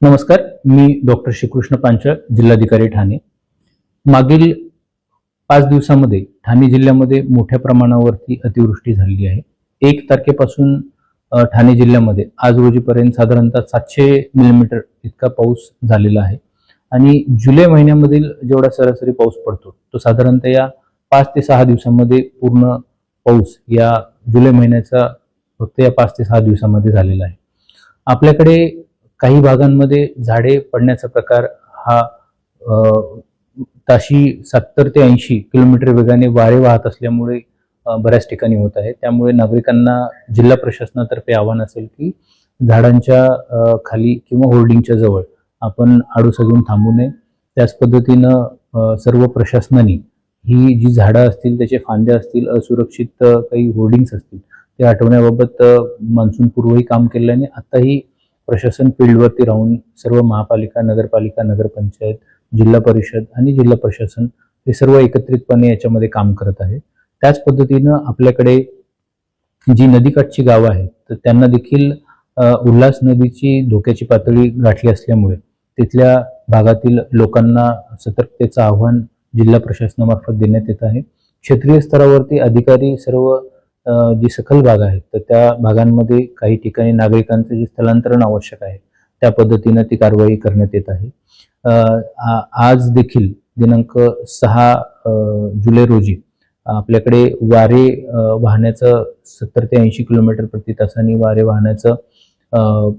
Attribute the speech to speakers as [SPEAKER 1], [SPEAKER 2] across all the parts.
[SPEAKER 1] नमस्कार, मी डॉक्टर श्रीकृष्ण पांचाळ, जिल्हाधिकारी ठाणे. मागील 5 दिवसामध्ये ठाणे जिल्ह्यामध्ये मोठ्या प्रमाणावरती अतिवृष्टी झालेली आहे. 1 तारखेपासून ठाणे जिल्ह्यामध्ये आज रोजीपर्यंत साधारणतः 700 मिलीमीटर इतका पाऊस झालेला आहे. आणि जुलै महिन्यामधील जेवढा सरासरी पाऊस पडतो तो साधारणतः या 5 ते 6 दिवसामध्ये पूर्ण पाऊस या जुलै महिन्याचा फक्त या 5 ते 6 दिवसामध्ये झालेला आहे. आपल्याकडे काही भागांमध्ये झाडे पडण्याचा प्रकार हा ताशी 70 ते 80 किलोमीटर वेगाने वारे वाहत असल्यामुळे बऱ्याच ठिकाणी होत आहे. त्यामुळे नागरिकांना जिल्हा प्रशासनातर्फे आवाहन असेल की झाडांच्या खाली किंवा होर्डिंगच्या जवळ आपण आडोसा घेऊन थांबू नये. त्याच पद्धतीनं सर्व प्रशासनाने ही जी झाडं असतील, त्याचे फांद्या असतील, असुरक्षित काही होर्डिंग्स असतील ते हटवण्याबाबत मान्सूनपूर्वही काम केल्याने आताही प्रशासन फील्डवरती राहून सर्व महापालिका, नगरपालिका, नगरपंचायत, जिल्हा परिषद आणि जिल्हा प्रशासन हे सर्व एकत्रितपणे याच्यामध्ये काम करत आहे. त्याच पद्धतीनं आपल्याकडे जी नदीकाठची गावं आहेत तर त्यांना देखील उल्हास नदीची धोक्याची पातळी गाठली असल्यामुळे तिथल्या भागातील लोकांना सतर्कतेचं आव्हान जिल्हा प्रशासनामार्फत देण्यात येत आहे. क्षेत्रीय स्तरावरती अधिकारी सर्व जी सखल भाग आहेत तर त्या भागांमध्ये काही ठिकाणी नागरिकांचं जे स्थलांतरण आवश्यक आहे त्या पद्धतीनं ती कारवाई करण्यात येत आहे. आज देखील दिनांक 6 जुलै रोजी आपल्याकडे वारे वाहण्याचं 70 ते 80 किलोमीटर प्रति तासाने वारे वाहण्याचं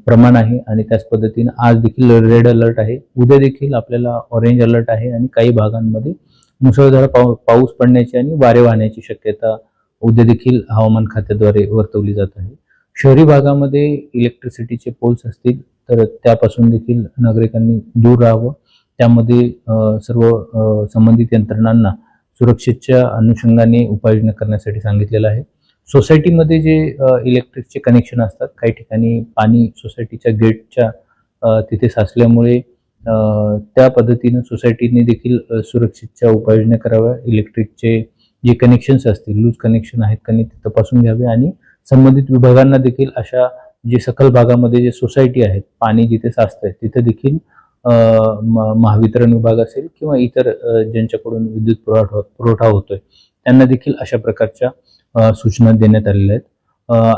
[SPEAKER 1] प्रमाण आहे. आणि त्याच पद्धतीनं आज देखील रेड अलर्ट आहे. उद्या देखील आपल्याला ऑरेंज अलर्ट आहे आणि काही भागांमध्ये मुसळधार पाऊस पडण्याची आणि वारे वाहण्याची शक्यता उद्या देखील हवामान खात्याद्वारे वर्तवली जात आहे. शहरी भागामध्ये इलेक्ट्रिसिटीचे पोल्स असतील तर त्यापासून देखील नागरिकांनी दूर राहावं. त्यामध्ये सर्व संबंधित यंत्रणांना सुरक्षेच्या अनुषंगाने उपाययोजना करण्यासाठी सांगितलेलं आहे. सोसायटीमध्ये जे इलेक्ट्रिकचे कनेक्शन असतात, काही ठिकाणी पाणी सोसायटीच्या गेटच्या तिथे साचल्यामुळे त्या पद्धतीनं सोसायटीने देखील सुरक्षेच्या उपाययोजना कराव्या. इलेक्ट्रिकचे जे कनेक्शन्स असतील, लूज कनेक्शन आहेत का नाही ते तपासून घ्यावे आणि संबंधित विभागांना देखील अशा जे सखल भागामध्ये जे सोसायटी आहेत, पाणी जिथे साचतंय तिथे देखील महावितरण विभाग असेल किंवा इतर ज्यांच्याकडून विद्युत पुरवठा होतोय त्यांना देखील अशा प्रकारच्या सूचना देण्यात आलेल्या आहेत.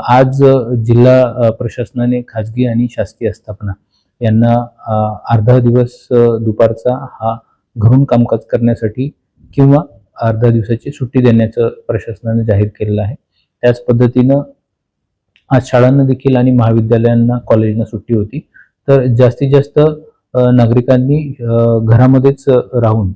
[SPEAKER 1] आज जिल्हा प्रशासनाने खाजगी आणि शासकीय आस्थापना यांना अर्धा दिवस दुपारचा हा घरून कामकाज करण्यासाठी किंवा अर्ध्या दिवसाची सुट्टी देण्याचं प्रशासनाने जाहीर केलेलं आहे. त्याच पद्धतीनं आज शाळांना देखील आणि महाविद्यालयांना, कॉलेजना सुट्टी होती. तर जास्तीत जास्त नागरिकांनी घरामध्येच राहून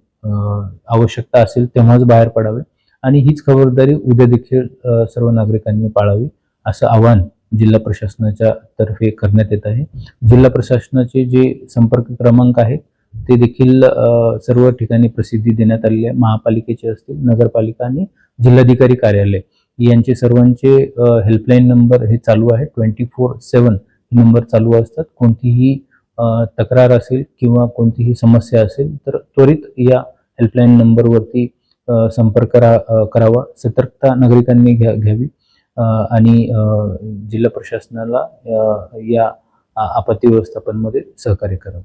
[SPEAKER 1] आवश्यकता असेल तेव्हाच बाहेर पडावे आणि हीच खबरदारी उद्या देखील सर्व नागरिकांनी पाळावी असं आवाहन जिल्हा प्रशासनाच्या तर्फे करण्यात येत आहे. जिल्हा प्रशासनाचे जे संपर्क क्रमांक आहेत ते देखील सर्व ठिकाणी प्रसिद्धी देण्यात आलेली आहे. महापालिकेचे असतील, नगरपालिका आणि जिल्हाधिकारी कार्यालय यांचे सर्वांचे हेल्पलाईन नंबर हे चालू आहे. 24/7 नंबर चालू असतात. कोणतीही तक्रार असेल किंवा कोणतीही समस्या असेल तर त्वरित या हेल्पलाईन नंबरवरती संपर्क करावा. सतर्कता नागरिकांनी घ्यावी आणि जिल्हा प्रशासनाला या आपत्ती व्यवस्थापनमध्ये सहकार्य करावं.